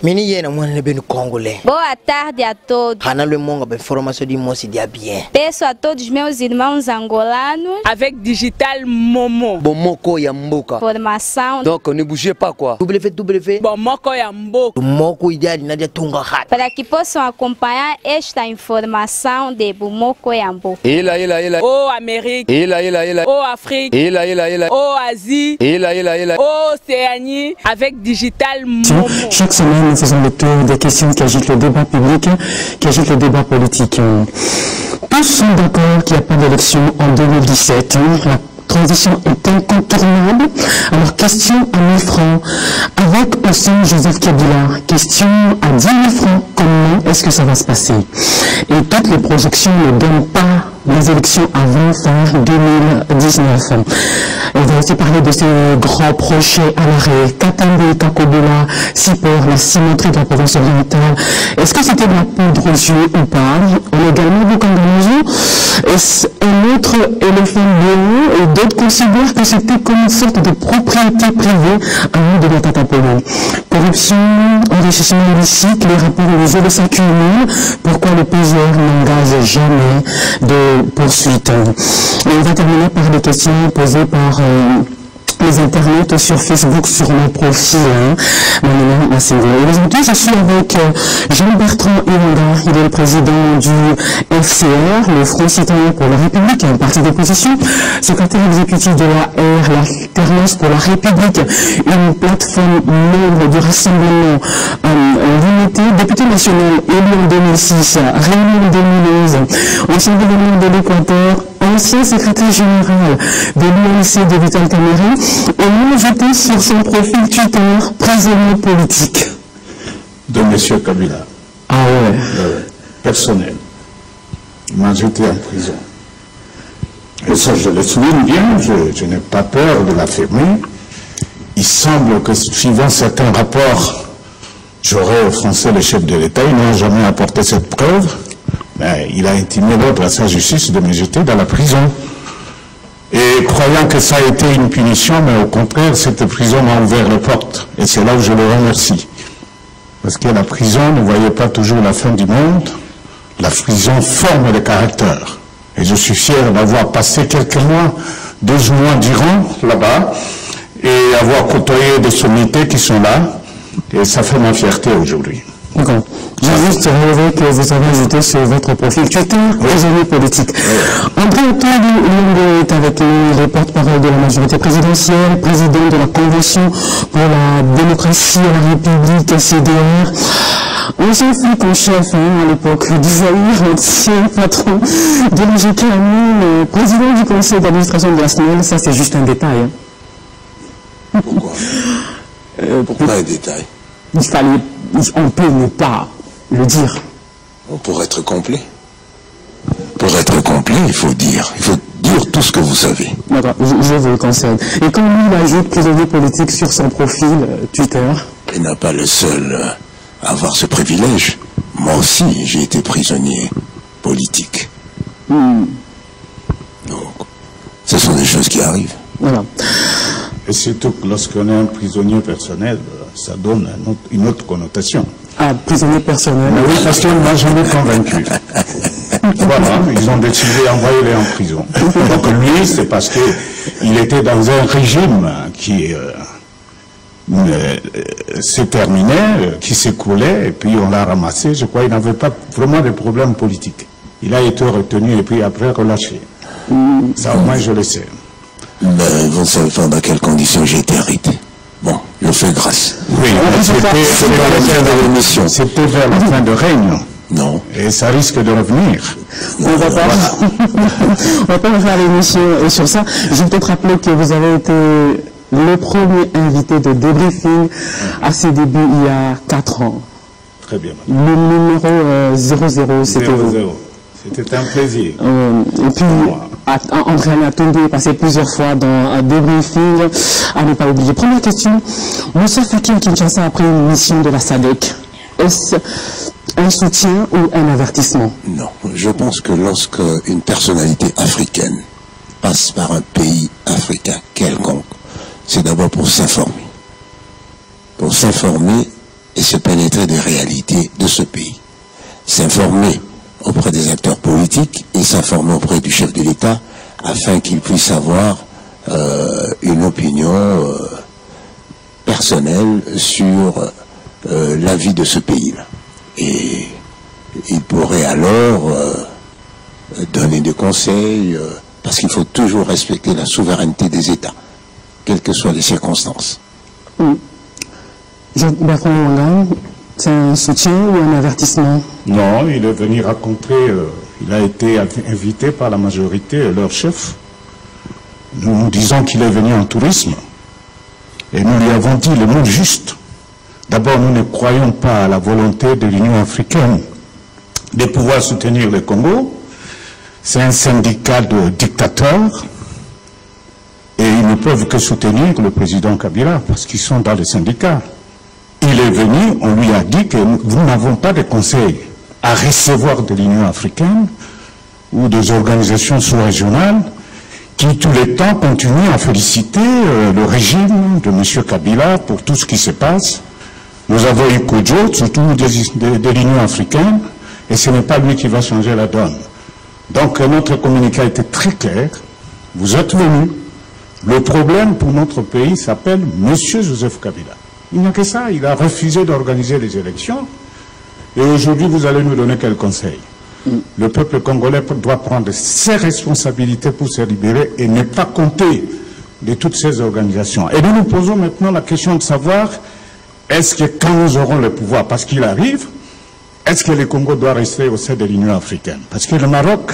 Mini yena mwana bem congolais. Boa tarde a todos. Hanalo monga be formação de moça dia bien. Peço a todos meus irmãos angolanos avec Digital Momo. Bomoko ya mboka. Formação. Donc ne bougez pas quoi. www. Bomoko ya mboka. Moko ideal nadia tunga hat. Para que possam acompanhar esta informação de Bomoko ya mboka. Oh Amérique. Oh Afrique. Oh Asie. Oh Océanie avec Digital Momo. Chaque semaine, nous faisons le tour des questions qui agitent le débat public, qui agitent le débat politique. Tous sont d'accord qu'il n'y a pas d'élection en 2017. La transition est incontournable. Alors, question à 1000 francs. Avec ou sans Joseph Kabila, question à 10 000 francs. Comment est-ce que ça va se passer? Et toutes les projections ne donnent pas les élections avant fin 2019. On va aussi parler de ces grands projets à l'arrêt, Katambe, Kakobula, Sipor, la cimenterie de la province orientale. Est-ce que c'était de la poudre aux yeux ou pas? On a également beaucoup de Est-ce un autre éléphant blanc et d'autres considèrent que c'était comme une sorte de propriété privée à nous de la Tatapolo. Corruption, enrichissement illicite, les rapports aux yeux de s'accumulent. Pourquoi le PGR n'engage jamais de poursuite? Et on va terminer par des questions posées par les internautes sur Facebook, sur mon profil, Et aujourd'hui, je suis avec Jean-Bertrand Iranga, il est le président du FCR, le Front Citoyen pour la République, un parti d'opposition, secrétaire exécutif de la R, l'Alternance pour la République, une plateforme membre du Rassemblement limité, député national élu en 2006, réélu en 2011, ancien gouvernement de l'Équateur, ancien secrétaire général de l'UNC de Vital Cameroun, et nous jeté sur son profil Twitter prisonnier politique. De M. Kabila. Ah ouais. Personnel. Il m'a jeté en prison. Et ça, je le souligne bien, je n'ai pas peur de l'affirmer. Il semble que, suivant certains rapports, j'aurais offensé le chef de l'État. Il n'a jamais apporté cette preuve. Mais il a intimé l'ordre à sa justice de me jeter dans la prison. Et croyant que ça a été une punition, mais au contraire, cette prison m'a ouvert les portes. Et c'est là où je le remercie. Parce que la prison ne voyait pas toujours la fin du monde. La prison forme le caractère. Et je suis fier d'avoir passé quelques mois, 12 mois durant, là-bas, et avoir côtoyé des sommités qui sont là. Et ça fait ma fierté aujourd'hui. D'accord. J'ai juste relevé que vous avez ajouté sur votre profil Twitter, prisonnier politique. André Otongo est avec nous, le porte-parole de la majorité présidentielle, président de la Convention pour la démocratie et la République, CDR. Ancien flic en chef à l'époque d'Isaïr, ancien patron de l'IGK, le président du conseil d'administration de la SNEL, ça c'est juste un détail. Pourquoi Pourquoi un détail? On peut ne pas le dire. Pour être complet. Pour être complet, il faut dire tout ce que vous savez. D'accord, je vous le conseille. Et quand lui, il ajoute prisonnier politique sur son profil Twitter. Il n'est pas le seul à avoir ce privilège. Moi aussi, j'ai été prisonnier politique. Donc, ce sont des choses qui arrivent. Voilà. Et surtout que lorsqu'on est un prisonnier personnel, ça donne une autre connotation. Ah, prisonnier personnel. Mais oui, parce qu'on ne m'a jamais convaincu. Voilà, ils ont décidé d'envoyer-les en prison. Donc lui, c'est parce qu'il était dans un régime qui s'est terminé, qui s'écoulait, et puis on l'a ramassé. Je crois qu'il n'avait pas vraiment de problème politique. Il a été retenu et puis après relâché. Ça au moins je le sais. Mais vous ne savez pas dans quelles conditions j'ai été arrêté. Bon, je fais grâce. Oui, c'était vers la fin de règne. Non. Et ça risque de revenir. On va pas refaire l'émission sur ça. Je vais peut-être rappeler que vous avez été le premier invité de débriefing à ses débuts il y a 4 ans. Très bien. Le numéro 00, c'était vous. C'était un plaisir. Et puis, André Anatombi est passé plusieurs fois dans un débriefing, à ne pas oublier. Première question, Moussa Faki Kinshasa a pris une mission de la SADC. Est-ce un soutien ou un avertissement? Non, je pense que lorsque une personnalité africaine passe par un pays africain quelconque, c'est d'abord pour s'informer, pour s'informer et se pénétrer des réalités de ce pays. S'informer auprès des acteurs politiques et s'informer auprès du chef de l'État afin qu'il puisse avoir une opinion personnelle sur la vie de ce pays-là. Et il pourrait alors donner des conseils, parce qu'il faut toujours respecter la souveraineté des États, quelles que soient les circonstances. Bertrand Wanga, c'est un soutien ou un avertissement? Non, il est venu rencontrer, il a été invité par la majorité, leur chef. Nous disons qu'il est venu en tourisme. Et nous lui avons dit le mot juste. D'abord, nous ne croyons pas à la volonté de l'Union africaine de pouvoir soutenir le Congo. C'est un syndicat de dictateurs. Et ils ne peuvent que soutenir le président Kabila parce qu'ils sont dans le syndicat. Il est venu, on lui a dit que nous n'avons pas de conseil à recevoir de l'Union africaine ou des organisations sous-régionales qui, tous les temps, continuent à féliciter le régime de M. Kabila pour tout ce qui se passe. Nous avons eu Kodjo, surtout de l'Union africaine, et ce n'est pas lui qui va changer la donne. Donc notre communiqué a été très clair. Vous êtes venus. Le problème pour notre pays s'appelle M. Joseph Kabila. Il n'y a que ça. Il a refusé d'organiser les élections. Et aujourd'hui, vous allez nous donner quel conseil? Le peuple congolais doit prendre ses responsabilités pour se libérer et ne pas compter de toutes ces organisations. Et nous nous posons maintenant la question de savoir, est-ce que quand nous aurons le pouvoir, parce qu'il arrive, est-ce que le Congo doit rester au sein de l'Union africaine? Parce que le Maroc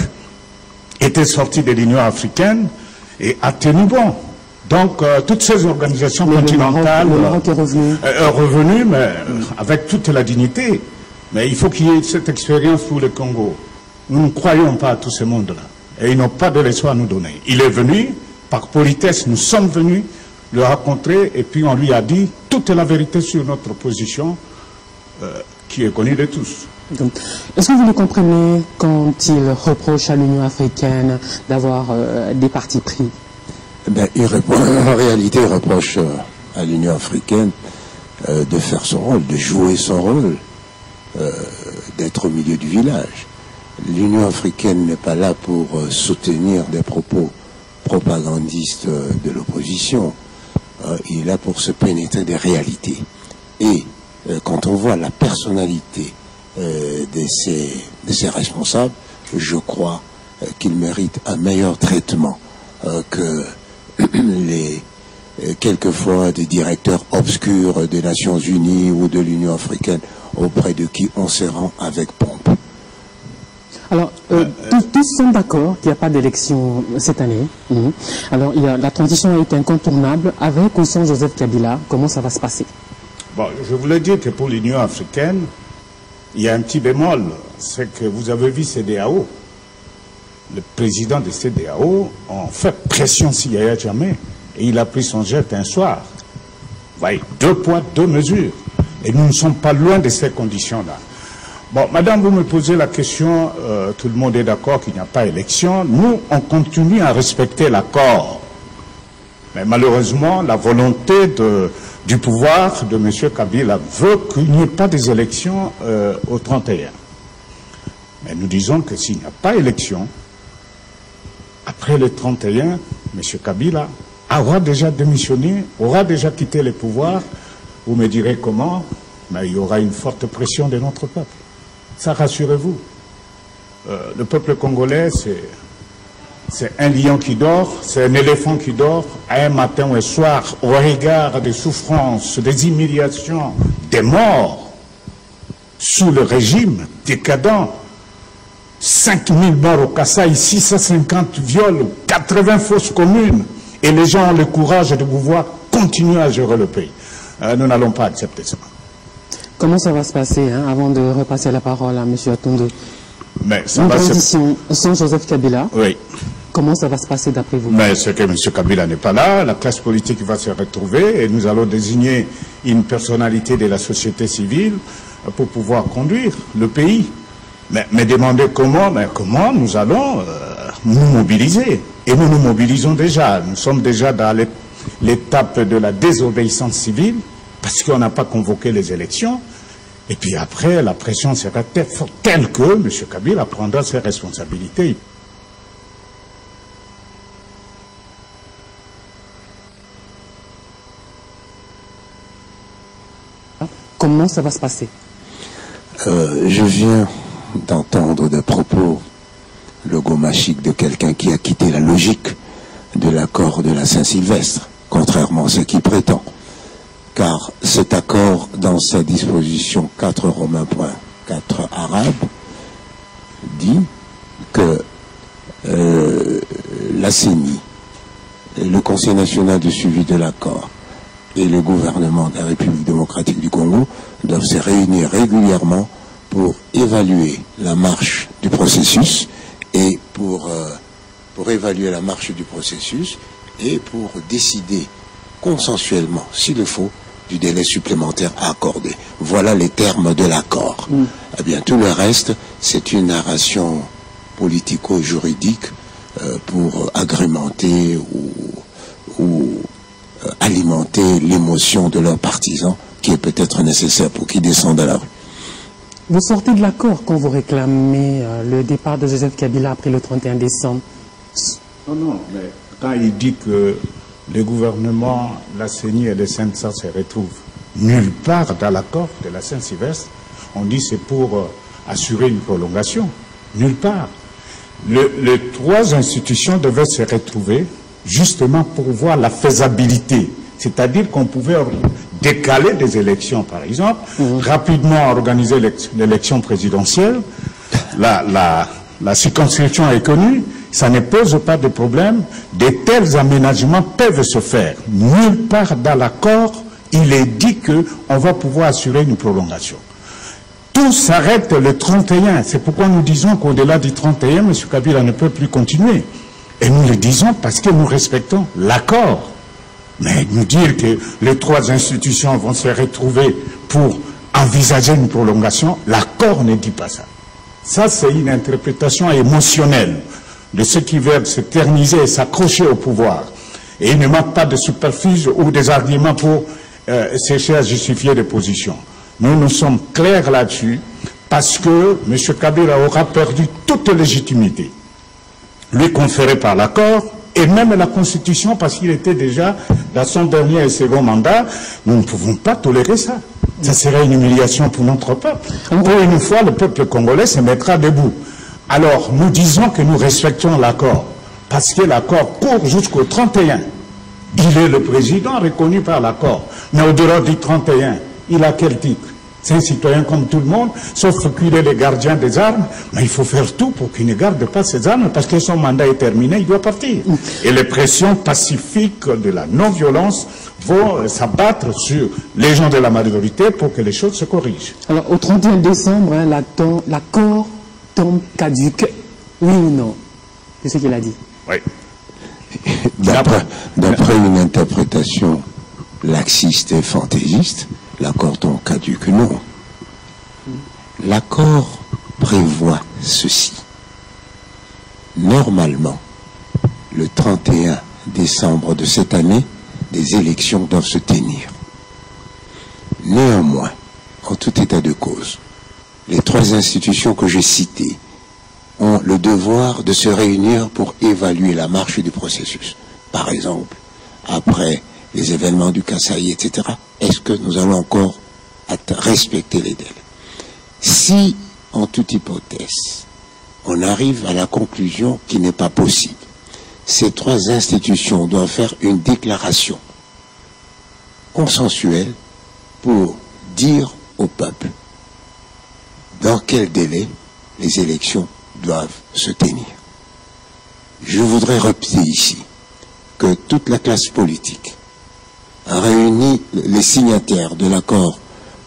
était sorti de l'Union africaine et a tenu bon. Donc, toutes ces organisations continentales... Le Maroc est revenu. Revenu, mais avec toute la dignité. Mais il faut qu'il y ait cette expérience pour le Congo. Nous ne croyons pas à tout ce monde-là. Et ils n'ont pas de leçon à nous donner. Il est venu, par politesse, nous sommes venus le rencontrer, et puis on lui a dit toute la vérité sur notre position, qui est connue de tous. Est-ce que vous le comprenez quand il reproche à l'Union africaine d'avoir des partis pris? Ben, en réalité, il reproche à l'Union africaine de faire son rôle, de jouer son rôle, d'être au milieu du village. L'Union africaine n'est pas là pour soutenir des propos propagandistes de l'opposition. Il est là pour se pénétrer des réalités. Et quand on voit la personnalité de ces responsables, je crois qu'ils méritent un meilleur traitement que quelquefois des directeurs obscurs des Nations Unies ou de l'Union africaine auprès de qui on se rend avec pompe. Alors, tous sont d'accord qu'il n'y a pas d'élection cette année. Alors, la transition a été incontournable avec ou sans Joseph Kabila. Comment ça va se passer? Bon, je voulais dire que pour l'Union africaine, il y a un petit bémol. C'est que vous avez vu CEDEAO. Le président de CEDEAO a fait pression s'il y a jamais. Et il a pris son jet un soir. Vous voyez, 2 poids, 2 mesures. Et nous ne sommes pas loin de ces conditions-là. Bon, madame, vous me posez la question, tout le monde est d'accord qu'il n'y a pas élection. Nous, on continue à respecter l'accord. Mais malheureusement, la volonté du pouvoir de M. Kabila veut qu'il n'y ait pas des élections au 31. Mais nous disons que s'il n'y a pas élection, après le 31, M. Kabila aura déjà démissionné, aura déjà quitté le pouvoir. Vous me direz comment, mais il y aura une forte pression de notre peuple. Ça, rassurez-vous. Le peuple congolais, c'est un lion qui dort, c'est un éléphant qui dort, à un matin ou un soir, au regard des souffrances, des humiliations, des morts, sous le régime décadent. 5000 morts au Kasaï, 650 viols, 80 fausses communes. Et les gens ont le courage de pouvoir continuer à gérer le pays. Nous n'allons pas accepter ça. Comment ça va se passer, avant de repasser la parole à M. Atunde? Mais ça Une va transition sans Joseph Kabila. Oui. Comment ça va se passer d'après vous? Mais c'est que M. Kabila n'est pas là, la classe politique va se retrouver et nous allons désigner une personnalité de la société civile pour pouvoir conduire le pays. Mais demandez comment, comment nous allons nous mobiliser. Et nous nous mobilisons déjà. Nous sommes déjà dans l'étape de la désobéissance civile. parce qu'on n'a pas convoqué les élections. Et puis après, la pression sera telle que M. Kabila prendra ses responsabilités. Comment ça va se passer? Je viens d'entendre des propos logomachiques de quelqu'un qui a quitté la logique de l'accord de la Saint-Sylvestre, contrairement à ce qu'il prétend. Car cet accord, dans sa disposition 4 romains point 4 arabe, dit que la CENI, le Conseil national de suivi de l'accord et le gouvernement de la République démocratique du Congo doivent se réunir régulièrement pour évaluer la marche du processus et pour évaluer la marche du processus et pour décider consensuellement, s'il le faut, du délai supplémentaire à accorder. Voilà les termes de l'accord. Eh bien, tout le reste, c'est une narration politico-juridique pour agrémenter ou alimenter l'émotion de leurs partisans qui est peut-être nécessaire pour qu'ils descendent à la rue. Vous sortez de l'accord quand vous réclamez le départ de Joseph Kabila après le 31 décembre. Non, mais quand il dit que le gouvernement, la CENI et les syndicats se retrouvent nulle part dans l'accord de la Saint-Sylvestre, on dit c'est pour assurer une prolongation. Nulle part. Les trois institutions devaient se retrouver justement pour voir la faisabilité. C'est-à-dire qu'on pouvait décaler des élections, par exemple, rapidement organiser l'élection présidentielle. La circonscription est connue, ça ne pose pas de problème. De tels aménagements peuvent se faire. Nulle part dans l'accord, il est dit qu'on va pouvoir assurer une prolongation. Tout s'arrête le 31. C'est pourquoi nous disons qu'au-delà du 31, M. Kabila ne peut plus continuer. Et nous le disons parce que nous respectons l'accord. Mais nous dire que les trois institutions vont se retrouver pour envisager une prolongation, l'accord ne dit pas ça. Ça, c'est une interprétation émotionnelle de ceux qui veulent s'éterniser et s'accrocher au pouvoir. Et il ne manque pas de superfuge ou des arguments pour chercher à justifier des positions. Nous sommes clairs là-dessus parce que M. Kabila aura perdu toute légitimité, lui conférée par l'accord, et même la Constitution, parce qu'il était déjà dans son dernier et second mandat. Nous ne pouvons pas tolérer ça. Ça serait une humiliation pour notre peuple. Pour une fois, le peuple congolais se mettra debout. Alors, nous disons que nous respectons l'accord, parce que l'accord court jusqu'au 31. Il est le président reconnu par l'accord. Mais au-delà du 31, il a quel titre? C'est un citoyen comme tout le monde, sauf qu'il est le gardien des armes. Mais il faut faire tout pour qu'il ne garde pas ses armes, parce que son mandat est terminé, il doit partir. Et les pressions pacifiques de la non-violence vont s'abattre sur les gens de la majorité pour que les choses se corrigent. Alors, au 31 décembre, hein, l'accord tombe caduque. Oui ou non? C'est ce qu'il a dit. Oui. D'après une interprétation laxiste et fantaisiste, l'accord tombe caduque, non. L'accord prévoit ceci. Normalement, le 31 décembre de cette année, des élections doivent se tenir. Néanmoins, en tout état de cause, les trois institutions que j'ai citées ont le devoir de se réunir pour évaluer la marche du processus. Par exemple, après les événements du Kasaï, etc., est-ce que nous allons encore respecter les délais? Si, en toute hypothèse, on arrive à la conclusion qu'il n'est pas possible, ces trois institutions doivent faire une déclaration consensuelle pour dire au peuple dans quel délai les élections doivent se tenir. Je voudrais répéter ici que toute la classe politique a réuni les signataires de l'accord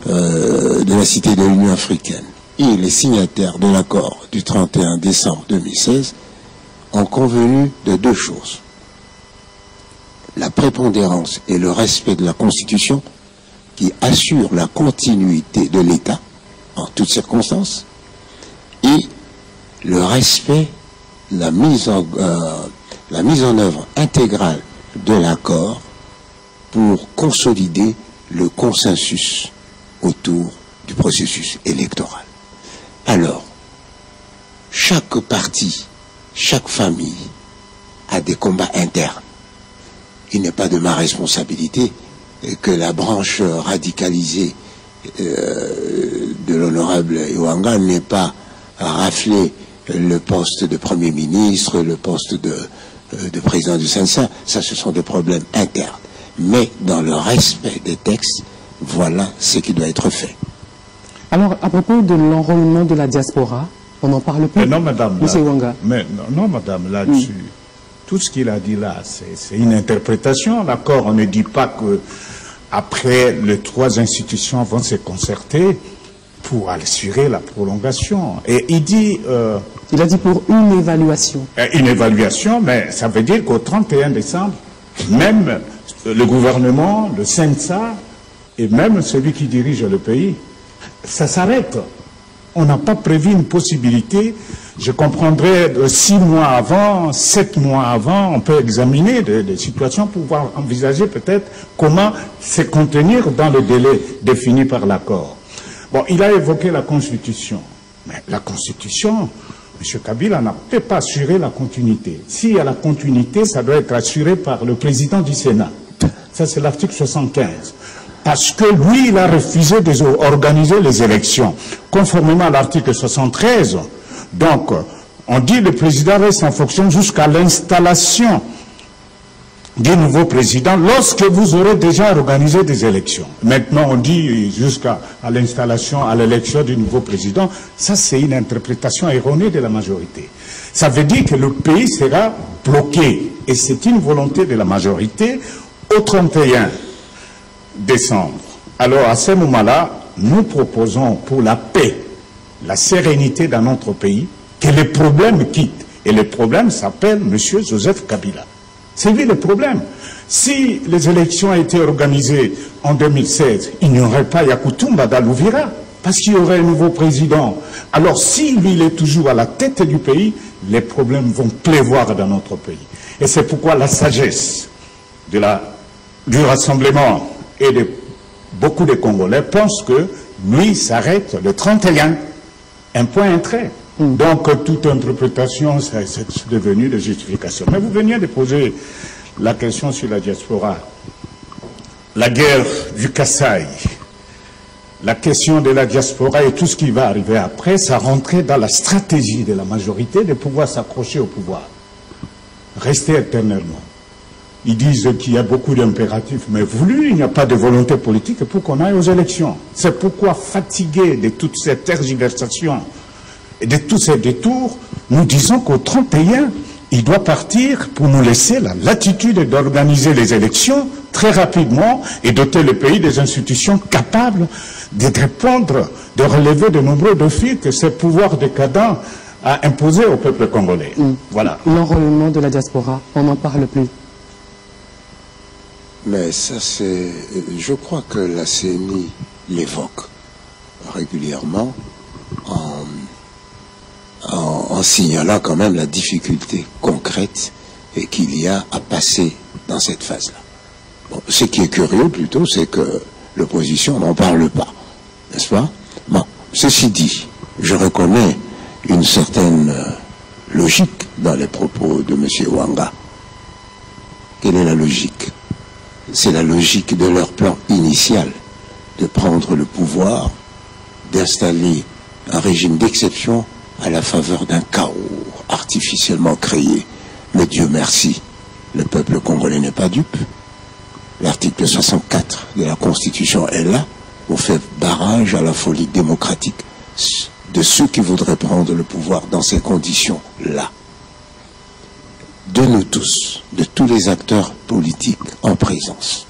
de la Cité de l'Union africaine et les signataires de l'accord du 31 décembre 2016 ont convenu de deux choses. La prépondérance et le respect de la Constitution qui assure la continuité de l'État en toutes circonstances et le respect, la mise en œuvre intégrale de l'accord pour consolider le consensus autour du processus électoral. Alors, chaque parti, chaque famille a des combats internes. Il n'est pas de ma responsabilité que la branche radicalisée de l'honorable Iwanga n'ait pas raflé le poste de Premier ministre, le poste de président du Sénat. Ça, ce sont des problèmes internes. Mais dans le respect des textes, voilà ce qui doit être fait. Alors, à propos de l'enrôlement de la diaspora, on n'en parle plus. Mais non, madame. Monsieur Iwanga. Mais non, madame, là-dessus, tout ce qu'il a dit là, c'est une interprétation. D'accord, on ne dit pas que après, les trois institutions vont se concerter pour assurer la prolongation. Et il dit... il a dit pour une évaluation. Une évaluation, mais ça veut dire qu'au 31 décembre, même le gouvernement, le CENSA, et même celui qui dirige le pays, ça s'arrête. On n'a pas prévu une possibilité. Je comprendrais 6 mois avant, 7 mois avant, on peut examiner des situations pour pouvoir envisager peut-être comment se contenir dans le délai défini par l'accord. Bon, il a évoqué la Constitution. Mais la Constitution, M. Kabila n'a peut-être pas assuré la continuité. S'il y a la continuité, ça doit être assuré par le président du Sénat. Ça, c'est l'article 75. Parce que lui, il a refusé d'organiser les élections, conformément à l'article 73. Donc, on dit que le président reste en fonction jusqu'à l'installation du nouveau président lorsque vous aurez déjà organisé des élections. Maintenant, on dit jusqu'à l'installation, à l'élection du nouveau président. Ça, c'est une interprétation erronée de la majorité. Ça veut dire que le pays sera bloqué. Et c'est une volonté de la majorité au 31 décembre. Alors, à ce moment-là, nous proposons pour la paix, la sérénité dans notre pays, que les problèmes quittent. Et le problème s'appelle M. Joseph Kabila. C'est lui le problème. Si les élections ont été organisées en 2016, il n'y aurait pas Yakutumba d'Alouvira, parce qu'il y aurait un nouveau président. Alors, si lui, il est toujours à la tête du pays, les problèmes vont pleuvoir dans notre pays. Et c'est pourquoi la sagesse du rassemblement et de beaucoup de Congolais pensent que lui s'arrête le 31. Un point, un trait. Donc, toute interprétation, c'est devenu de justification. Mais vous veniez de poser la question sur la diaspora. La guerre du Kasaï, la question de la diaspora et tout ce qui va arriver après, ça rentrait dans la stratégie de la majorité de pouvoir s'accrocher au pouvoir. Rester éternellement. Ils disent qu'il y a beaucoup d'impératifs, mais voulu, il n'y a pas de volonté politique pour qu'on aille aux élections. C'est pourquoi, fatigués de toute cette tergiversation et de tous ces détours, nous disons qu'au 31, il doit partir pour nous laisser la latitude d'organiser les élections très rapidement et doter le pays des institutions capables de répondre, de relever de nombreux défis que ce pouvoir décadent a imposé au peuple congolais. Voilà. L'enrôlement de la diaspora, on n'en parle plus. Mais ça, c'est... Je crois que la CENI l'évoque régulièrement en signalant quand même la difficulté concrète qu'il y a à passer dans cette phase-là. Bon, ce qui est curieux plutôt, c'est que l'opposition n'en parle pas, n'est-ce pas? Bon, ceci dit, je reconnais une certaine logique dans les propos de M. Iwanga. Quelle est la logique? C'est la logique de leur plan initial, de prendre le pouvoir, d'installer un régime d'exception à la faveur d'un chaos artificiellement créé. Mais Dieu merci, le peuple congolais n'est pas dupe. L'article 64 de la Constitution est là pour faire barrage à la folie démocratique de ceux qui voudraient prendre le pouvoir dans ces conditions-là. De nous tous, de tous les acteurs politiques en présence,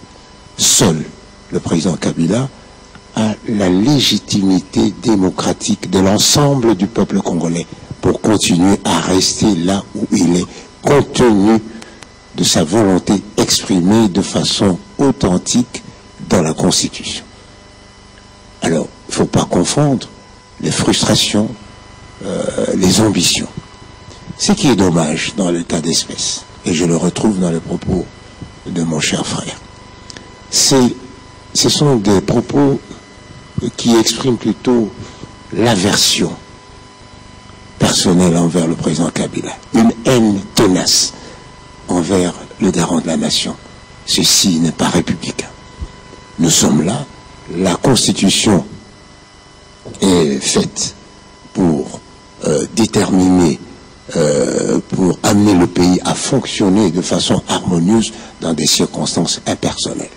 seul le président Kabila a la légitimité démocratique de l'ensemble du peuple congolais pour continuer à rester là où il est, compte tenu de sa volonté exprimée de façon authentique dans la Constitution. Alors, il ne faut pas confondre les frustrations, les ambitions. Ce qui est dommage dans le cas d'espèce, et je le retrouve dans les propos de mon cher frère, c'est ce sont des propos qui expriment plutôt l'aversion personnelle envers le président Kabila, une haine tenace envers le garant de la nation. Ceci n'est pas républicain. Nous sommes là, la Constitution est faite pour déterminer, pour amener le pays à fonctionner de façon harmonieuse dans des circonstances impersonnelles.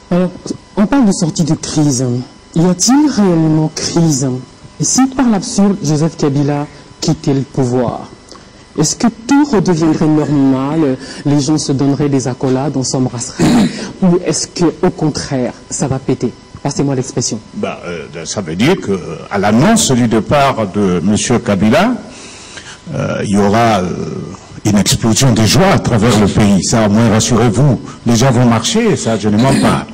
Alors, on parle de sortie de crise. Y a-t-il réellement crise? Et si par l'absurde, Joseph Kabila quittait le pouvoir, est-ce que tout redeviendrait normal, les gens se donneraient des accolades, on s'embrasserait, ou est-ce qu'au contraire, ça va péter? Passez-moi l'expression. Ça veut dire qu'à l'annonce du départ de M. Kabila, il y aura une explosion de joie à travers le pays. Ça, au moins, rassurez-vous, les gens vont marcher, ça, je ne mens pas.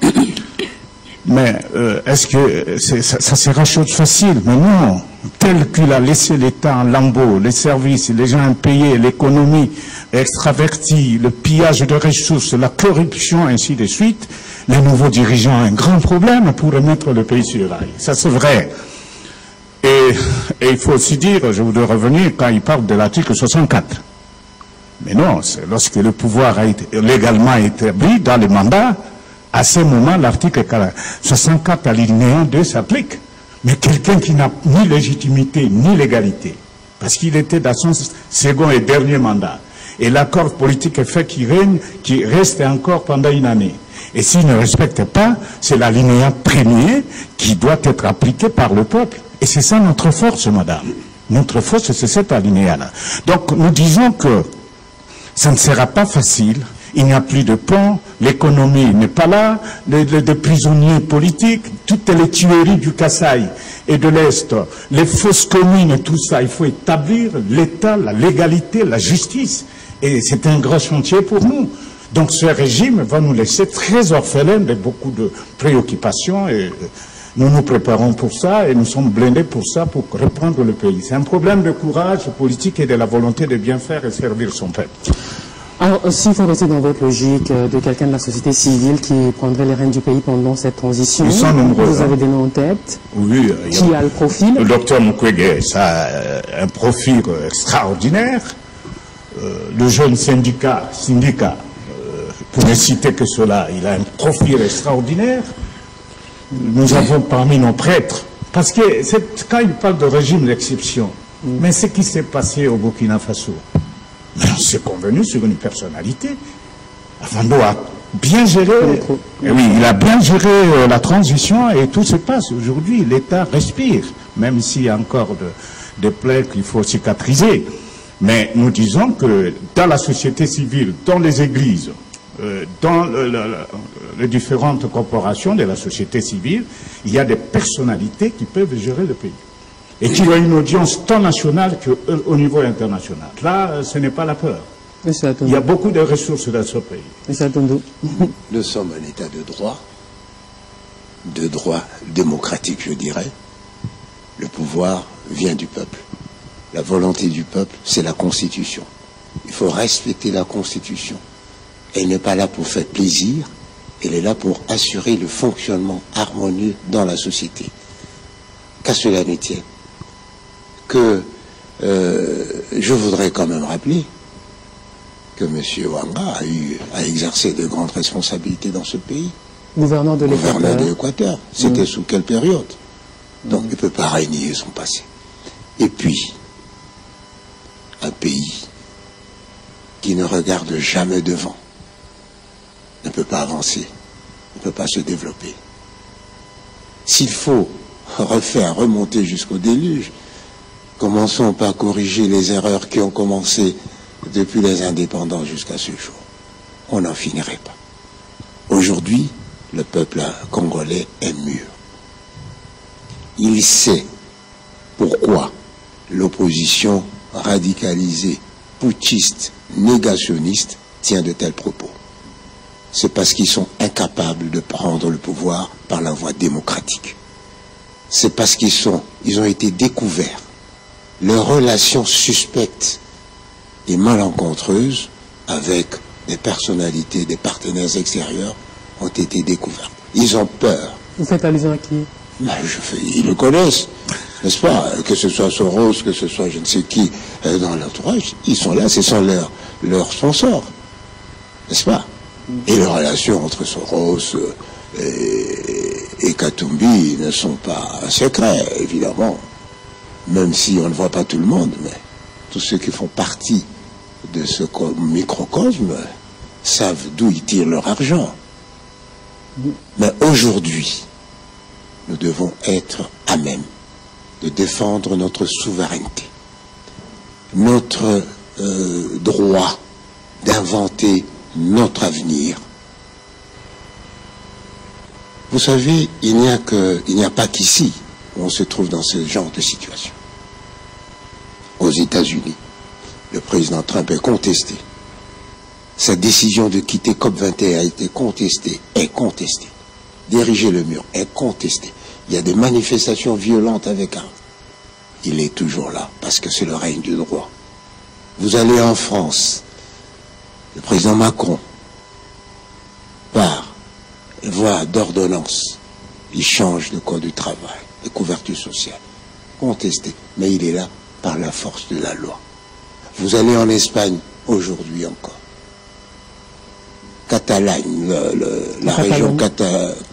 Mais est-ce que ça sera chose facile? Mais non. Tel qu'il a laissé l'État en lambeaux, les services, les gens impayés, l'économie extravertie, le pillage de ressources, la corruption, ainsi de suite, les nouveaux dirigeants ont un grand problème pour remettre le pays sur les rails. Ça, c'est vrai. Et il faut aussi dire, je voudrais revenir, quand il parle de l'article 64. Mais non, c'est lorsque le pouvoir a été légalement établi dans les mandats, à ce moment, l'article 64 alinéa 2 s'applique. Mais quelqu'un qui n'a ni légitimité ni légalité, parce qu'il était dans son second et dernier mandat, et l'accord politique est fait qui règne, qui reste encore pendant une année. Et s'il ne respecte pas, c'est l'alinéa premier qui doit être appliqué par le peuple. Et c'est ça notre force, madame. Notre force, c'est cet alinéa-là. Donc, nous disons que ça ne sera pas facile. Il n'y a plus de pont, l'économie n'est pas là, les prisonniers politiques, toutes les tueries du Kasaï et de l'Est, les fausses communes, tout ça, il faut établir l'État, la légalité, la justice. Et c'est un gros chantier pour nous. Donc ce régime va nous laisser très orphelins de beaucoup de préoccupations et nous nous préparons pour ça et nous sommes blindés pour ça, pour reprendre le pays. C'est un problème de courage politique et de la volonté de bien faire et servir son peuple. Alors, s'il faut rester dans votre logique de quelqu'un de la société civile qui prendrait les rênes du pays pendant cette transition, ils sont nombreux, vous avez des noms en tête? Oui. Qui a le profil? Le docteur Mukwege, ça a un profil extraordinaire. Le jeune syndicat, pour ne citer que cela, il a un profil extraordinaire. Nous avons parmi nos prêtres, parce que quand il parle de régime d'exception, mais ce qui s'est passé au Burkina Faso, mais on s'est convenu sur une personnalité. Afando a bien géré, oui, il a bien géré la transition et tout se passe. Aujourd'hui, l'État respire, même s'il y a encore des plaies qu'il faut cicatriser. Mais nous disons que dans la société civile, dans les églises, dans les différentes corporations de la société civile, il y a des personnalités qui peuvent gérer le pays. Et qui ont une audience tant nationale qu'au niveau international. Là, ce n'est pas la peur. Il y a beaucoup de ressources dans ce pays. Nous sommes un État de droit démocratique, je dirais. Le pouvoir vient du peuple. La volonté du peuple, c'est la Constitution. Il faut respecter la Constitution. Elle n'est pas là pour faire plaisir, elle est là pour assurer le fonctionnement harmonieux dans la société. Qu'à cela ne tienne, que je voudrais quand même rappeler que M. Ouanga a exercé de grandes responsabilités dans ce pays. Gouverneur de l'Équateur. Gouverneur de l'Équateur. C'était sous quelle période? Donc il ne peut pas renier son passé. Et puis, un pays qui ne regarde jamais devant ne peut pas avancer, ne peut pas se développer. S'il faut remonter jusqu'au déluge, commençons par corriger les erreurs qui ont commencé depuis les indépendances jusqu'à ce jour. On n'en finirait pas. Aujourd'hui, le peuple congolais est mûr. Il sait pourquoi l'opposition radicalisée, putschiste, négationniste tient de tels propos. C'est parce qu'ils sont incapables de prendre le pouvoir par la voie démocratique. C'est parce qu'ils ont été découverts. Leurs relations suspectes et malencontreuses avec des personnalités, des partenaires extérieurs ont été découvertes. Ils ont peur. Vous faites allusion à qui? Ils le connaissent, n'est-ce pas? Que ce soit Soros, que ce soit je ne sais qui dans l'entourage, ils sont là, ce sont leurs sponsors, n'est-ce pas? Et les relations entre Soros et Katumbi ne sont pas secrets, évidemment. Même si on ne voit pas tout le monde, mais tous ceux qui font partie de ce microcosme savent d'où ils tirent leur argent. Mais aujourd'hui, nous devons être à même de défendre notre souveraineté, notre droit d'inventer notre avenir. Vous savez, il n'y a pas qu'ici où on se trouve dans ce genre de situation. Aux États-Unis, le président Trump est contesté. Sa décision de quitter COP21 a été contestée, est contestée. Diriger le mur est contesté. Il y a des manifestations violentes avec un. Il est toujours là, parce que c'est le règne du droit. Vous allez en France, le président Macron, par voie d'ordonnance, il change le code du travail, de couverture sociale, contesté, mais il est là par la force de la loi. Vous allez en Espagne, aujourd'hui encore. Catalogne, la région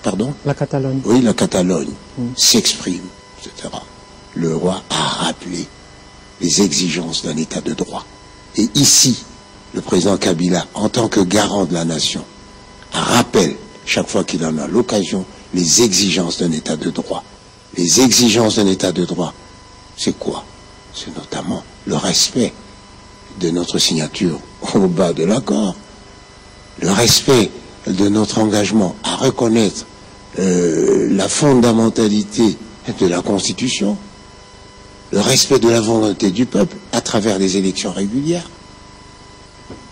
pardon? La Catalogne. Oui, la Catalogne s'exprime, etc. Le roi a rappelé les exigences d'un état de droit. Et ici, le président Kabila, en tant que garant de la nation, rappelle, chaque fois qu'il en a l'occasion, les exigences d'un état de droit. Les exigences d'un état de droit, c'est quoi? C'est notamment le respect de notre signature au bas de l'accord, le respect de notre engagement à reconnaître la fondamentalité de la Constitution, le respect de la volonté du peuple à travers les élections régulières.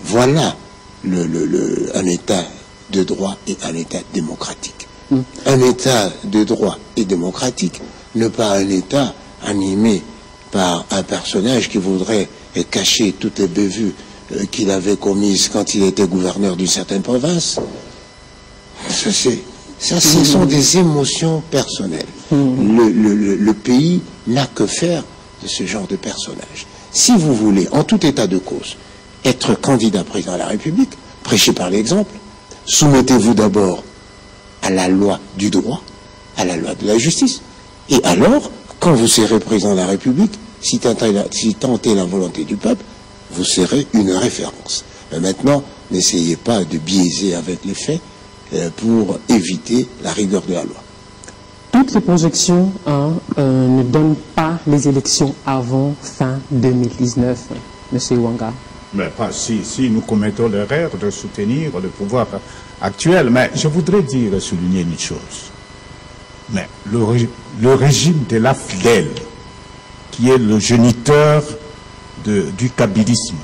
Voilà un État de droit et un État démocratique. Un État de droit et démocratique, ne pas un État animé par un personnage qui voudrait cacher toutes les bévues qu'il avait commises quand il était gouverneur d'une certaine province. Ce sont des émotions personnelles. Le pays n'a que faire de ce genre de personnage. Si vous voulez, en tout état de cause, être candidat président de la République, prêchez par l'exemple, soumettez-vous d'abord à la loi du droit, à la loi de la justice. Et alors, quand vous serez président de la République, si tant est la volonté du peuple, vous serez une référence. Mais maintenant, n'essayez pas de biaiser avec les faits pour éviter la rigueur de la loi. Toutes les projections ne donnent pas les élections avant fin 2019, M. Wanga. Mais pas si nous commettons l'erreur de soutenir le pouvoir actuel. Mais je voudrais souligner une chose. Mais le régime de la Fidèle, qui est le géniteur du kabylisme,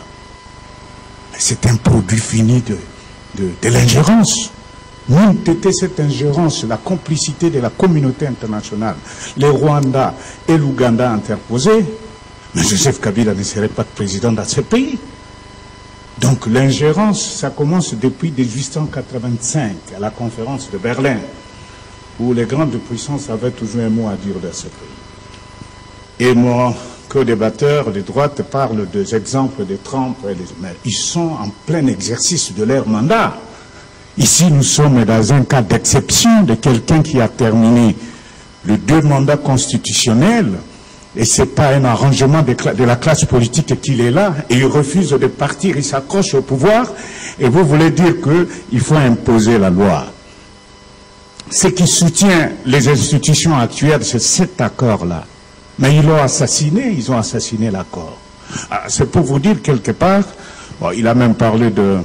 c'est un produit fini de l'ingérence. N'eût été cette ingérence, la complicité de la communauté internationale, les Rwandais et l'Ouganda interposés, mais Joseph Kabila ne serait pas président dans ce pays. Donc l'ingérence, ça commence depuis 1885, à la conférence de Berlin, où les grandes puissances avaient toujours un mot à dire dans ce pays. Et mon co-débatteur de droite parle des exemples de Trump, mais ils sont en plein exercice de leur mandat. Ici, nous sommes dans un cas d'exception de quelqu'un qui a terminé les 2 mandats constitutionnels, et ce n'est pas un arrangement de la classe politique qu'il est là, et il refuse de partir, il s'accroche au pouvoir, et vous voulez dire qu'il faut imposer la loi. Ce qui soutient les institutions actuelles, c'est cet accord-là. Mais ils l'ont assassiné, ils ont assassiné l'accord. C'est pour vous dire quelque part, bon, il a même parlé de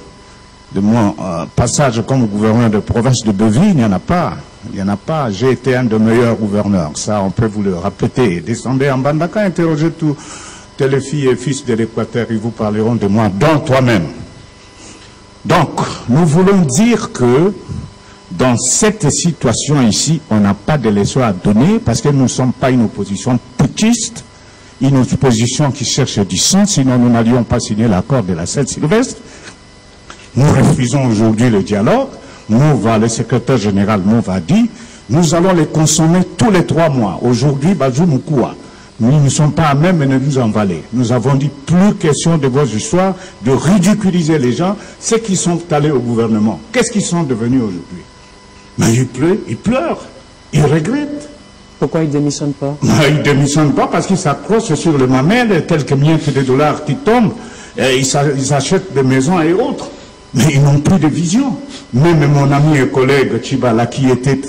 mon passage comme gouverneur de province de Beville, il n'y en a pas. Il n'y en a pas. J'ai été un des meilleurs gouverneurs. Ça, on peut vous le répéter. Descendez en Bandaka, interrogez tous les filles et fils de l'Équateur, ils vous parleront de moi, dont toi-même. Donc, nous voulons dire que dans cette situation ici, on n'a pas de leçon à donner parce que nous ne sommes pas une opposition putschiste, une opposition qui cherche du sens, sinon nous n'allions pas signer l'accord de la Sainte-Sylvestre. Nous refusons aujourd'hui le dialogue Mouva, le secrétaire général Mouva dit, nous allons les consommer tous les 3 mois. Aujourd'hui, Bazou Moukoua, nous ne sommes pas à même de nous envaler. Nous avons dit, plus question de vos histoires, de ridiculiser les gens, ceux qui sont allés au gouvernement. Qu'est-ce qu'ils sont devenus aujourd'hui? Mais ils pleurent, ils regrettent. Pourquoi ils ne démissionnent pas? Ils ne démissionnent pas parce qu'ils s'accrochent sur le mamel, quelques miettes de dollars qui tombent, et ils achètent des maisons et autres. Mais ils n'ont plus de vision. Même mon ami et collègue Chibala, qui était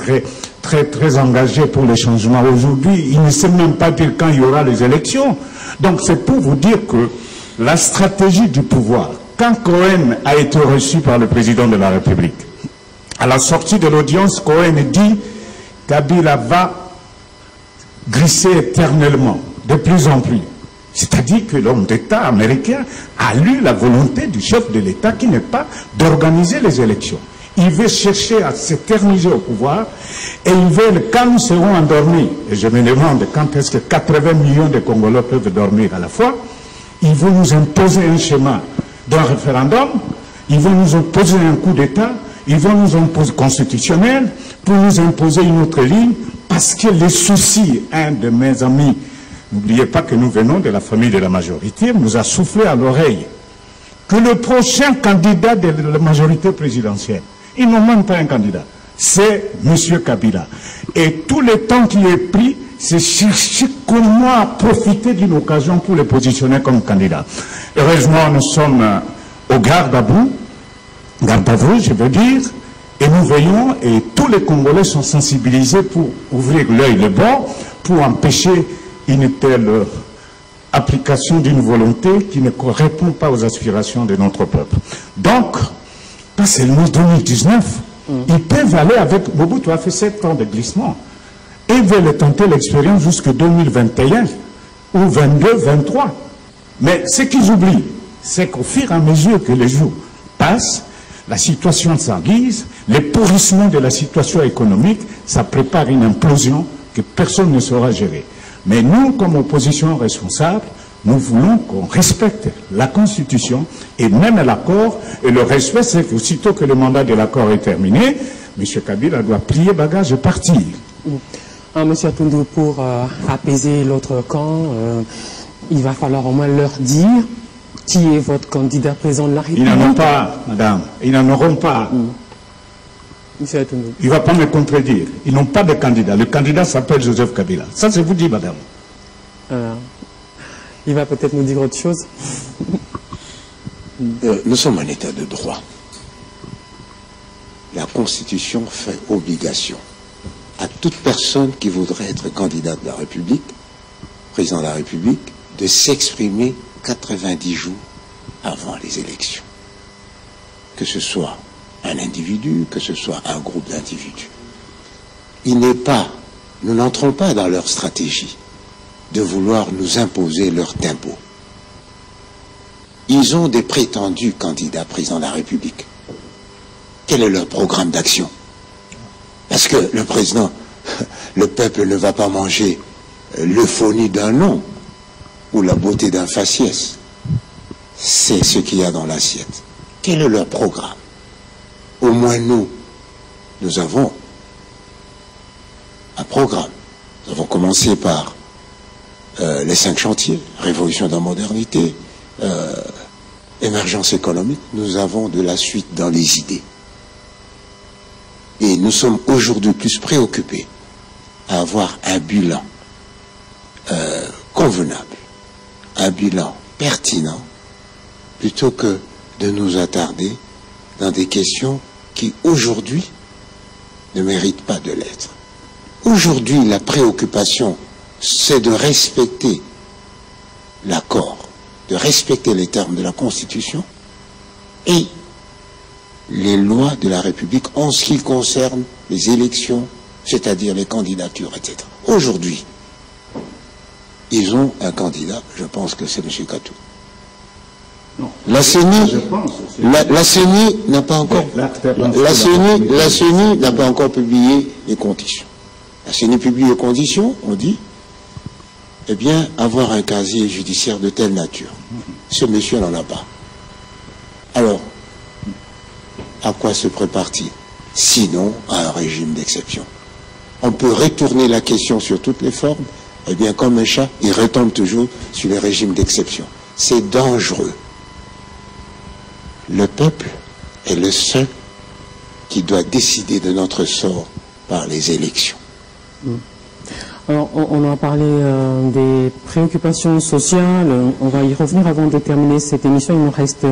très engagé pour les changements, aujourd'hui, il ne sait même pas dire quand il y aura les élections. Donc c'est pour vous dire que la stratégie du pouvoir, quand Cohen a été reçu par le président de la République, à la sortie de l'audience, Cohen dit Kabila va glisser éternellement, de plus en plus. C'est-à-dire que l'homme d'État américain a lu la volonté du chef de l'État qui n'est pas d'organiser les élections. Il veut chercher à s'éterniser au pouvoir et il veut, quand nous serons endormis, et je me demande quand est-ce que 80 millions de Congolais peuvent dormir à la fois, il veut nous imposer un schéma d'un référendum, il veut nous imposer un coup d'État, il veut nous imposer constitutionnel pour nous imposer une autre ligne, parce que les soucis, un de mes amis, n'oubliez pas que nous venons de la famille de la majorité, nous a soufflé à l'oreille que le prochain candidat de la majorité présidentielle, ils n'ont même pas un candidat, c'est M. Kabila. Et tout le temps qui est pris, c'est chercher comment profiter d'une occasion pour le positionner comme candidat. Heureusement, nous sommes au garde à vous, je veux dire, et nous veillons, et tous les Congolais sont sensibilisés pour ouvrir l'œil le bon, pour empêcher une telle application d'une volonté qui ne correspond pas aux aspirations de notre peuple. Donc, pas seulement 2019, ils peuvent aller avec... Mobutu a fait 7 ans de glissement. Et ils veulent tenter l'expérience jusqu'en 2021, ou 22, 23. Mais ce qu'ils oublient, c'est qu'au fur et à mesure que les jours passent, la situation s'aiguise, le pourrissement de la situation économique, ça prépare une implosion que personne ne saura gérer. Mais nous, comme opposition responsable, nous voulons qu'on respecte la Constitution et même l'accord. Et le respect, c'est qu'aussitôt que le mandat de l'accord est terminé, M. Kabila doit plier bagage et partir. M. Atundu, pour apaiser l'autre camp, il va falloir au moins leur dire qui est votre candidat président de la République. Ils n'en ont pas, madame. Ils n'en auront pas. Monsieur Atundu. Il ne va pas me contredire. Ils n'ont pas de candidat. Le candidat s'appelle Joseph Kabila. Ça, je vous dis, madame. Il va peut-être nous dire autre chose. Nous sommes en état de droit. La Constitution fait obligation à toute personne qui voudrait être candidat de la République, président de la République, de s'exprimer 90 jours avant les élections. Que ce soit un individu, que ce soit un groupe d'individus. Nous n'entrons pas dans leur stratégie de vouloir nous imposer leur tempo. Ils ont des prétendus candidats présidents de la République. Quel est leur programme d'action? Parce que le président, le peuple ne va pas manger l'euphonie d'un nom ou la beauté d'un faciès. C'est ce qu'il y a dans l'assiette. Quel est leur programme? Au moins nous avons un programme. Nous avons commencé par les 5 chantiers, révolution de la modernité, émergence économique. Nous avons de la suite dans les idées. Et nous sommes aujourd'hui plus préoccupés à avoir un bilan convenable, un bilan pertinent, plutôt que de nous attarder dans des questions qui, aujourd'hui, ne méritent pas de l'être. Aujourd'hui, la préoccupation, c'est de respecter l'accord, de respecter les termes de la Constitution et les lois de la République en ce qui concerne les élections, c'est-à-dire les candidatures, etc. Aujourd'hui, ils ont un candidat, je pense que c'est M. Katou. La CENI n'a pas encore, la CENI n'a pas encore publié les conditions. La CENI publie les conditions, on dit, eh bien, avoir un casier judiciaire de telle nature. Ce monsieur n'en a pas. Alors, à quoi se prépare-t-il? sinon à un régime d'exception. On peut retourner la question sur toutes les formes, eh bien comme un chat, il retombe toujours sur les régimes d'exception. C'est dangereux. Le peuple est le seul qui doit décider de notre sort par les élections. Alors, on a parlé des préoccupations sociales, on va y revenir avant de terminer cette émission, il nous reste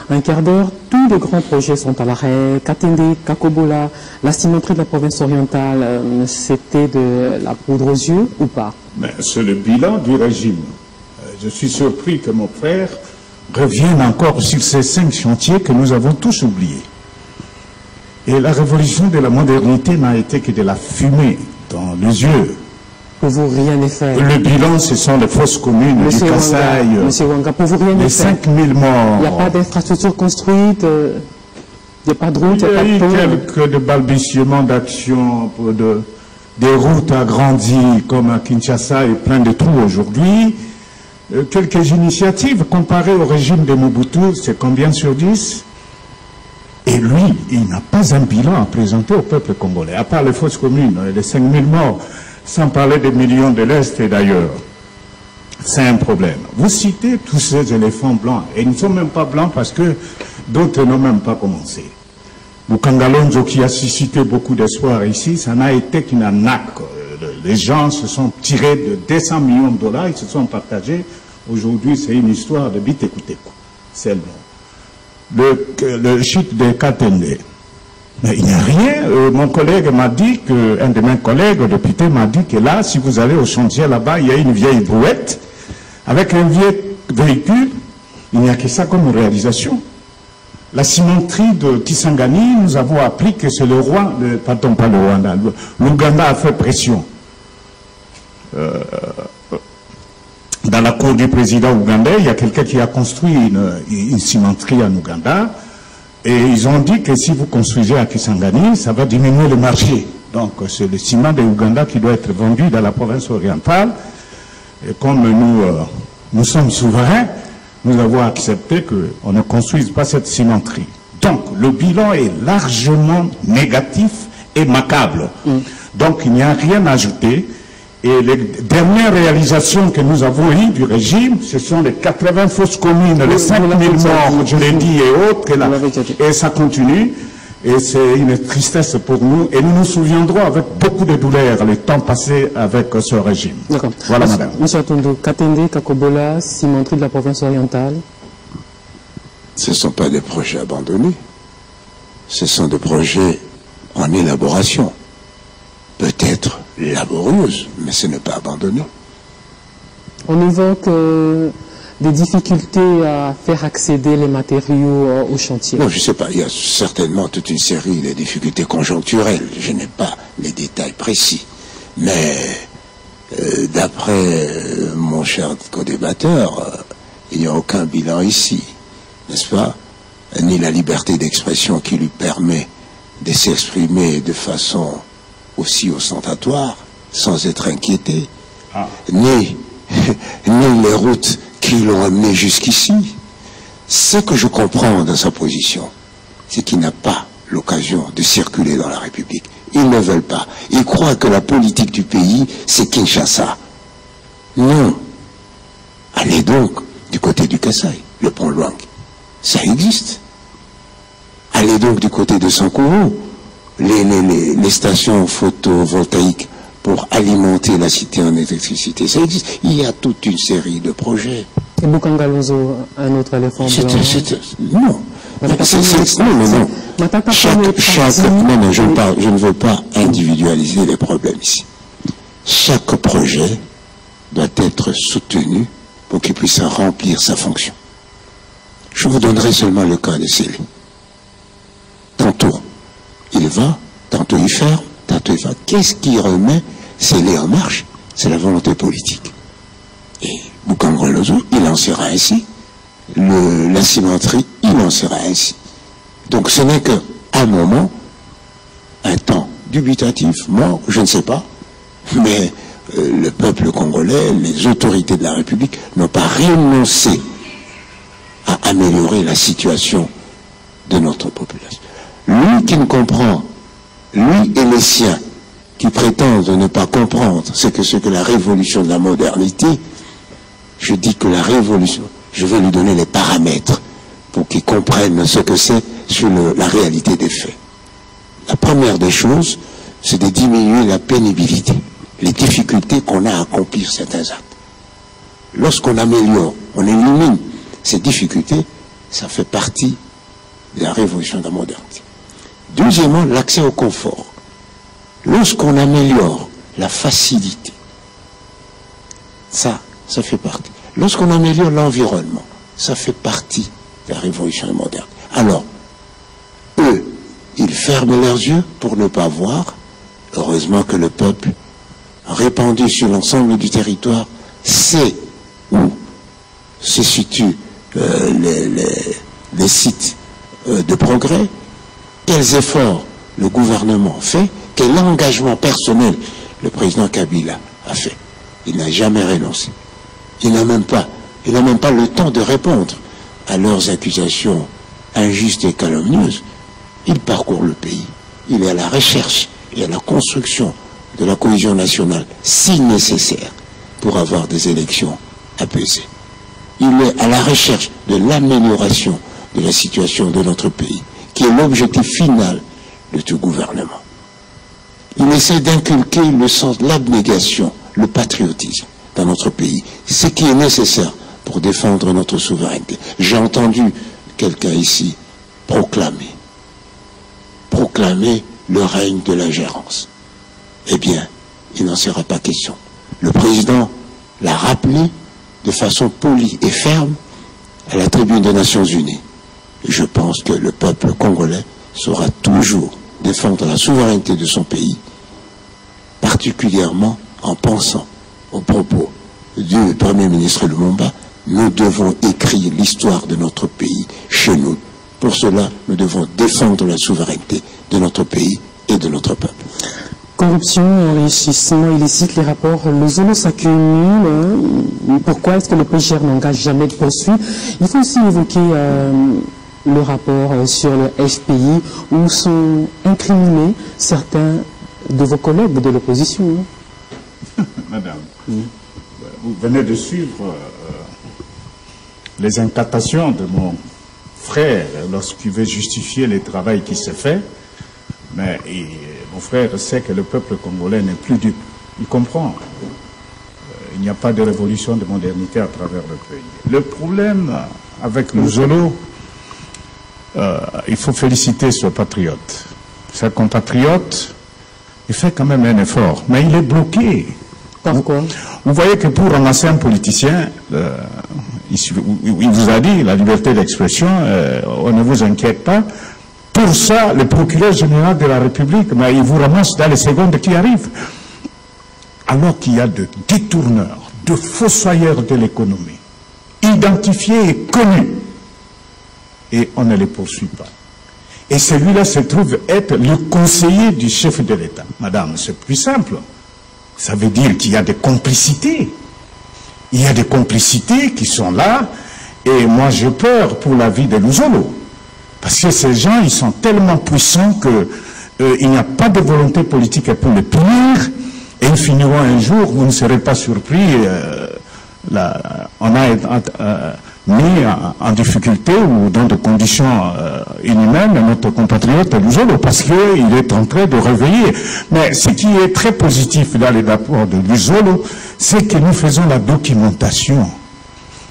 un quart d'heure. Tous les grands projets sont à l'arrêt, Katende, Kakobola, la cimenterie de la province orientale, c'était de la poudre aux yeux ou pas? C'est le bilan du régime. Je suis surpris que mon frère revienne encore sur ces 5 chantiers que nous avons tous oubliés. Et la révolution de la modernité n'a été que de la fumée dans les yeux. Pour vous, rien n'est fait. Le bilan, ce sont les fosses communes du Kasaï, Monsieur Wanga, pour vous, rien n'est les fait. 5000 morts. Il n'y a pas d'infrastructure construite, il n'y a pas de route, il n'y a pas de Il y pont. a eu quelques balbutiements d'action pour des routes agrandies comme à Kinshasa et plein de trous aujourd'hui. Quelques initiatives comparées au régime de Mobutu, c'est combien sur 10? Et lui, il n'a pas un bilan à présenter au peuple congolais, à part les fosses communes, les 5000 morts, sans parler des millions de l'Est et d'ailleurs. C'est un problème. Vous citez tous ces éléphants blancs, et ils ne sont même pas blancs parce que d'autres n'ont même pas commencé. Mukangalonzo, qui a suscité beaucoup d'espoir ici, ça n'a été qu'une arnaque. Les gens se sont tirés de 200 millions de dollars, ils se sont partagés. Aujourd'hui, c'est une histoire de bite écoutez. C'est le chute de Katende. Mais il n'y a rien. Mon collègue m'a dit que, un de mes collègues députés m'a dit que là, si vous allez au chantier là-bas, il y a une vieille brouette avec un vieux véhicule. Il n'y a que ça comme réalisation. La cimenterie de Kisangani, nous avons appris que c'est le roi, pardon, pas le Rwanda, l'Ouganda a fait pression. Dans la cour du président ougandais, il y a quelqu'un qui a construit une cimenterie en Ouganda. Et ils ont dit que si vous construisez à Kisangani, ça va diminuer le marché. Donc c'est le ciment de Ouganda qui doit être vendu dans la province orientale. Et comme nous sommes souverains, nous avons accepté qu'on ne construise pas cette cimenterie. Donc le bilan est largement négatif et macabre. Donc il n'y a rien à ajouter. Et les dernières réalisations que nous avons eues du régime, ce sont les 80 fosses communes, les 5000 morts, je l'ai dit, et autres, et ça continue. Et c'est une tristesse pour nous. Et nous nous souviendrons avec beaucoup de douleur le temps passé avec ce régime. D'accord. Voilà, madame. Monsieur Atondo, Katende, Kakobola, cimenterie de la province orientale. Ce ne sont pas des projets abandonnés. Ce sont des projets en élaboration. Peut-être laborieuse, mais ce n'est pas abandonné. On évoque des difficultés à faire accéder les matériaux au chantier. Non, je ne sais pas. Il y a certainement toute une série de difficultés conjoncturelles. Je n'ai pas les détails précis. Mais d'après mon cher co-débatteur, il n'y a aucun bilan ici, n'est-ce pas? Ni la liberté d'expression qui lui permet de s'exprimer de façon aussi ostentatoire, sans être inquiété, ni les routes qui l'ont amené jusqu'ici. Ce que je comprends dans sa position, c'est qu'il n'a pas l'occasion de circuler dans la République. Ils ne veulent pas. Ils croient que la politique du pays, c'est Kinshasa. Non. Allez donc du côté du Kasaï, le pont Luang. Ça existe. Allez donc du côté de Sankuru. Les stations photovoltaïques pour alimenter la cité en électricité, ça existe. Il y a toute une série de projets. Et Mukangalonzo, un autre éléphant blanc. Non. Non. Je ne veux pas individualiser les problèmes ici. Chaque projet doit être soutenu pour qu'il puisse remplir sa fonction. Je vous donnerai seulement le cas de Célé. Tantôt il va, tantôt il ferme, tantôt il va. Qu'est-ce qui remet Célé en marche? C'est la volonté politique. Et Mukangalonzo, il en sera ainsi. La cimenterie, il en sera ainsi. Donc ce n'est qu'à un moment, un temps dubitatif, mort, je ne sais pas, mais le peuple congolais, les autorités de la République n'ont pas renoncé à améliorer la situation de notre population. Lui qui ne comprend, lui et les siens, qui prétendent ne pas comprendre ce que la révolution de la modernité, je dis que la révolution, je vais lui donner les paramètres pour qu'il comprenne ce que c'est sur la réalité des faits. La première des choses, c'est de diminuer la pénibilité, les difficultés qu'on a à accomplir certains actes. Lorsqu'on améliore, on élimine ces difficultés, ça fait partie de la révolution de la modernité. Deuxièmement, l'accès au confort. Lorsqu'on améliore la facilité, ça fait partie. Lorsqu'on améliore l'environnement, ça fait partie de la révolution moderne. Alors, eux, ils ferment leurs yeux pour ne pas voir. Heureusement que le peuple, répandu sur l'ensemble du territoire, sait où se situent les sites de progrès, quels efforts le gouvernement fait, quel engagement personnel le président Kabila a fait. Il n'a jamais renoncé. Il n'a même pas le temps de répondre à leurs accusations injustes et calomnieuses. Il parcourt le pays. Il est à la recherche et à la construction de la cohésion nationale, si nécessaire, pour avoir des élections apaisées. Il est à la recherche de l'amélioration de la situation de notre pays, qui est l'objectif final de tout gouvernement. Il essaie d'inculquer le sens de l'abnégation, le patriotisme dans notre pays, ce qui est nécessaire pour défendre notre souveraineté. J'ai entendu quelqu'un ici proclamer le règne de l'ingérence. Eh bien, il n'en sera pas question. Le président l'a rappelé de façon polie et ferme à la tribune des Nations Unies. Je pense que le peuple congolais saura toujours défendre la souveraineté de son pays, particulièrement en pensant aux propos du Premier ministre Lumumba. Nous devons écrire l'histoire de notre pays chez nous. Pour cela, nous devons défendre la souveraineté de notre pays et de notre peuple. Corruption, enrichissement illicite, les rapports, le zolo s'accumule. Pourquoi est-ce que le PGR n'engage jamais de poursuite? Il faut aussi évoquer le rapport sur le FPI où sont incriminés certains de vos collègues de l'opposition. Madame, vous venez de suivre les incantations de mon frère lorsqu'il veut justifier le travail qui s'est fait. Mais mon frère sait que le peuple congolais n'est plus dupe. Il comprend. Il n'y a pas de révolution de modernité à travers le pays. Le problème avec le Zolo, il faut féliciter ce patriote. Ce compatriote, il fait quand même un effort, mais il est bloqué. Pourquoi? Vous voyez que pour ramasser un politicien, il vous a dit la liberté d'expression, on ne vous inquiète pas. Pour ça, le procureur général de la République, mais il vous ramasse dans les secondes qui arrivent. Alors qu'il y a de détourneurs, de fossoyeurs de l'économie, identifiés et connus, et on ne les poursuit pas. Et celui-là se trouve être le conseiller du chef de l'État. Madame, c'est plus simple. Ça veut dire qu'il y a des complicités. Il y a des complicités qui sont là, et moi j'ai peur pour la vie de Luzolo. Parce que ces gens, ils sont tellement puissants qu'il n'y a pas de volonté politique pour les punir, et ils finiront un jour, vous ne serez pas surpris, on a mis en difficulté ou dans des conditions inhumaines notre compatriote Luzolo, parce qu'il est en train de réveiller. Mais ce qui est très positif dans les rapports de Luzolo, c'est que nous faisons la documentation.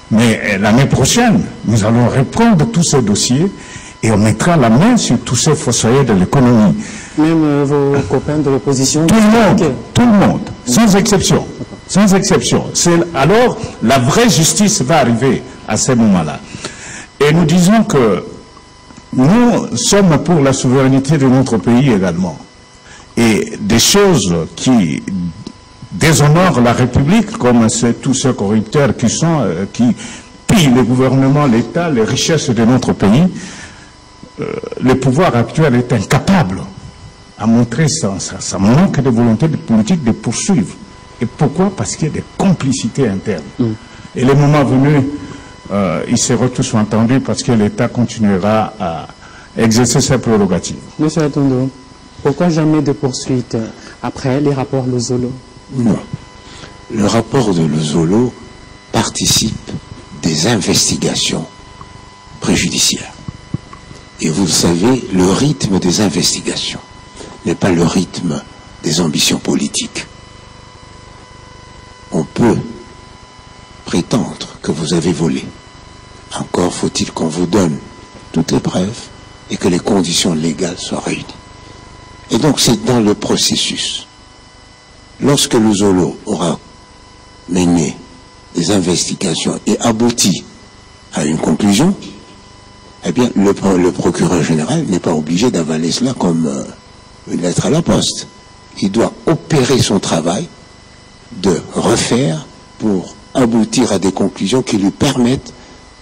Mais l'année prochaine, nous allons reprendre tous ces dossiers et on mettra la main sur tous ces fossoyeurs de l'économie. Même vos copains de l'opposition? Tout le monde, sans exception. Sans exception. Alors, la vraie justice va arriver à ce moment-là. Et nous disons que nous sommes pour la souveraineté de notre pays également. Et des choses qui déshonorent la République, comme tous ces corrupteurs qui pillent le gouvernement, l'État, les richesses de notre pays, le pouvoir actuel est incapable à montrer sa manque de volonté politique de poursuivre. Et pourquoi? Parce qu'il y a des complicités internes. Et le moment venu, ils seront tous entendus parce que l'État continuera à exercer ses prérogatives. Monsieur Atondo, pourquoi jamais de poursuite après les rapports Lozolo? Non. Le rapport de Lozolo participe des investigations préjudiciaires. Et vous le savez, le rythme des investigations n'est pas le rythme des ambitions politiques. On peut prétendre que vous avez volé. Encore faut-il qu'on vous donne toutes les preuves et que les conditions légales soient réunies. Et donc c'est dans le processus. Lorsque Lozolo aura mené des investigations et abouti à une conclusion, eh bien le procureur général n'est pas obligé d'avaler cela comme une lettre à la poste. Il doit opérer son travail de refaire pour aboutir à des conclusions qui lui permettent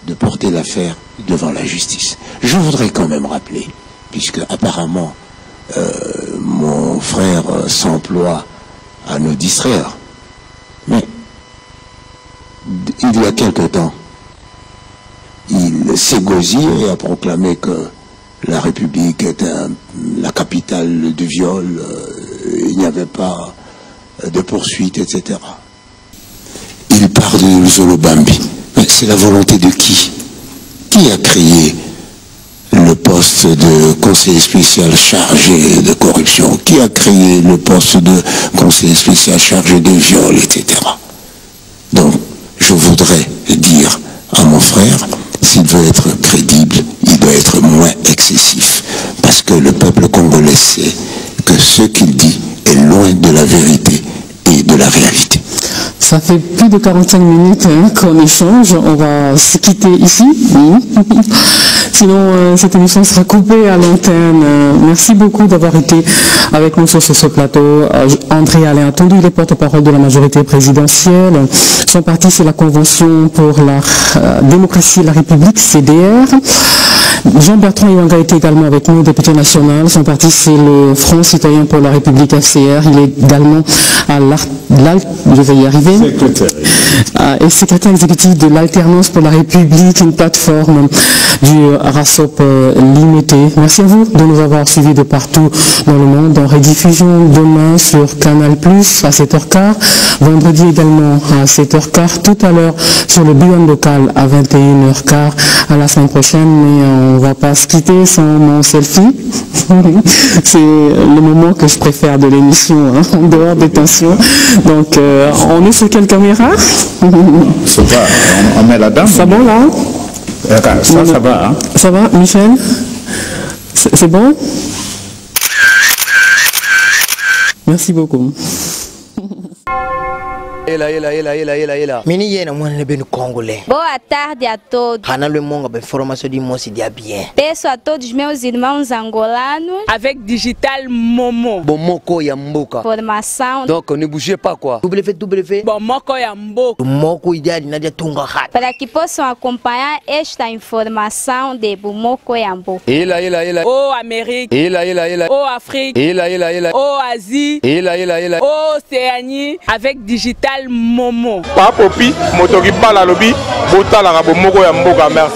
de porter l'affaire devant la justice. Je voudrais quand même rappeler, puisque apparemment mon frère s'emploie à nous distraire, mais il y a quelque temps, il s'est gosié et a proclamé que la République était la capitale du viol, il n'y avait pas de poursuite, etc. Il parle de Lozolo Bambi. Mais c'est la volonté de qui? Qui a créé le poste de conseiller spécial chargé de corruption? Qui a créé le poste de conseiller spécial chargé de viol, etc. Donc, je voudrais dire à mon frère, s'il veut être crédible, il doit être moins excessif. Parce que le peuple congolais sait que ce qu'il dit est loin de la vérité et de la réalité. Ça fait plus de 45 minutes qu'on échange. On va se quitter ici. Sinon, cette émission sera coupée à l'antenne. Merci beaucoup d'avoir été avec nous sur ce plateau. André Alain Atondo, il est porte-parole de la majorité présidentielle. Son parti, c'est la Convention pour la démocratie et la République, CDR. Jean-Bertrand Iwanga est également avec nous, député national. Son parti, c'est le Front citoyen pour la République FCR. Il est également à je vais y arriver. Et secrétaire exécutif de l'Alternance pour la République, une plateforme du RASOP limité. Merci à vous de nous avoir suivis de partout dans le monde. En rediffusion demain sur Canal+, à 7h15. Vendredi également à 7h15. Tout à l'heure sur le Beyond local à 21h15. À la semaine prochaine, mais on va pas se quitter sans mon selfie. C'est le moment que je préfère de l'émission, en dehors des tensions. Donc, on est sur quelle caméra? Ça va, on met la dame. Ça va là? Ça va. Hein? Ça va, Michel? C'est bon? Merci beaucoup. Mini yena mwana bem congolais. Boa tarde a todos. Hana le monga ben formation de moci dia bien. Peço a todos meus irmãos angolanos Avec Digital Momo. Bomoko ya mboka. formação Donc ne bougez pas quoi. www. Bomoko ya Mboka. Moko idade nadia tunga hat. para que possam acompanhar esta informação de Bumoko Yambo. Oh Amérique. Oh Afrique. Oh Asie. Oh Océanie. Avec Digital Momo. Papopi, motoki bala lobi, botala ka bomoko ya mboka merci.